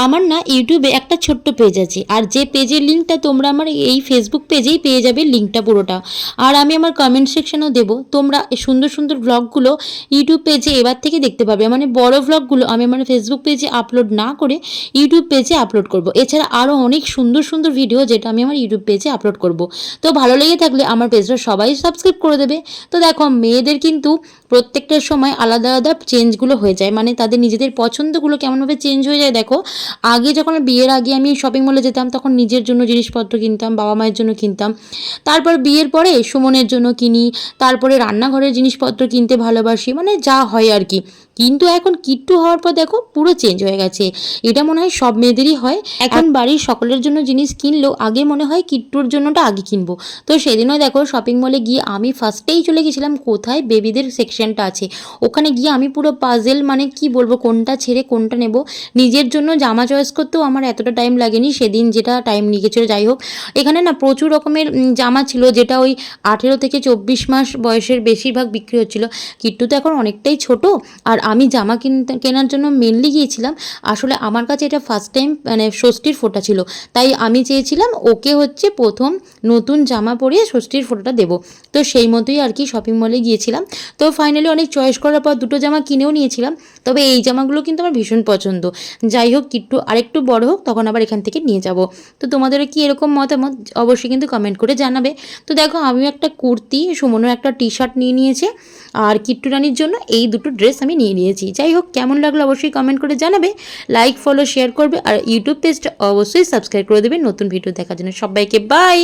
আমার না ইউটিউবে একটা ছোট্ট পেজ আছে, আর যে পেজের লিঙ্কটা তোমরা আমার এই ফেসবুক পেজেই পেয়ে যাবে, লিঙ্কটা পুরোটা। আর আমি আমার কমেন্ট সেকশনেও দেবো, তোমরা এই সুন্দর সুন্দর ব্লগগুলো ইউটিউব পেজে এবার থেকে দেখতে পাবে। মানে বড় ব্লগগুলো আমি আমার ফেসবুক পেজে আপলোড না করে ইউটিউব পেজে আপলোড করব। এছাড়া আরও অনেক সুন্দর সুন্দর ভিডিও যেটা আমি আমার ইউটিউব পেজে আপলোড করব। তো ভালো লেগে থাকলে আমার পেজটা সবাই সাবস্ক্রাইব করে দেবে। তো দেখো, মেয়েদের কিন্তু প্রত্যেকটার সময় আলাদা আলাদা চেঞ্জগুলো হয়ে যায়, মানে তাদের নিজেদের পছন্দগুলো কেমনভাবে চেঞ্জ হয়ে যায়। দেখো, আগে যখন বিয়ের আগে আমি শপিং মলে যেতাম তখন নিজের জন্য জিনিসপত্র কিনতাম, বাবা মায়ের জন্য কিনতাম। তারপর বিয়ের পরে সুমনের জন্য কিনি, তারপরে রান্নাঘরের জিনিসপত্র কিনতে ভালোবাসি, মানে যা হয় আর কি। কিন্তু এখন কিট্টু হওয়ার পর দেখো পুরো চেঞ্জ হয়ে গেছে। এটা মনে হয় সব মেয়েদেরই হয়। এখন বাড়ির সকলের জন্য জিনিস কিনলেও আগে মনে হয় কিট্টুর জন্যটা আগে কিনবো। তো সেদিনও দেখো শপিং মলে গিয়ে আমি ফার্স্টেই চলে গেছিলাম কোথায় বেবিদের সেকশনটা আছে, ওখানে গিয়ে আমি পুরো পাজেল, মানে কি বলবো, কোনটা ছেড়ে কোনটা নেব। নিজের জন্য জামা চয়েস করতেও আমার এতটা টাইম লাগেনি সেদিন, যেটা টাইম নিয়েছিল। যাই হোক, এখানে না প্রচুর রকমের জামা ছিল, যেটা ওই 18 থেকে 24 মাস বয়সের বেশিরভাগ বিক্রি হচ্ছিল। কিট্টু তো এখন অনেকটাই ছোট। আর আমি জামা কেনার জন্য মেনলি গিয়েছিলাম, আসলে আমার কাছে এটা ফার্স্ট টাইম মানে ষষ্ঠীর ফোঁটা ছিল, তাই আমি চেয়েছিলাম ওকে হচ্ছে প্রথম নতুন জামা পরিয়ে ষষ্ঠীর ফোঁটাটা দেবো। তো সেই মতোই আর কি শপিং মলে গিয়েছিলাম। তো ফাইনালি অনেক চয়েস করার পর দুটো জামা কিনেও নিয়েছিলাম। তবে এই জামাগুলো কিন্তু আমার ভীষণ পছন্দ। যাই হোক, কিট্টু আরেকটু বড় হোক তখন আবার এখান থেকে নিয়ে যাব। তো তোমাদের কি এরকম মতামত অবশ্যই কিন্তু কমেন্ট করে জানাবে। তো দেখো, আমিও একটা কুর্তি, সুমনও একটা টি শার্ট নিয়ে নিয়েছে, আর কিট্টু রানির জন্য এই দুটো ড্রেস আমি নিয়ে নিয়েছি। যাই হোক, কেমন লাগলো অবশ্যই কমেন্ট করে জানাবে, লাইক ফলো শেয়ার করবে, আর ইউটিউব পেজটা অবশ্যই সাবস্ক্রাইব করে দেবে নতুন ভিডিও দেখার জন্য। সবাইকে বাই।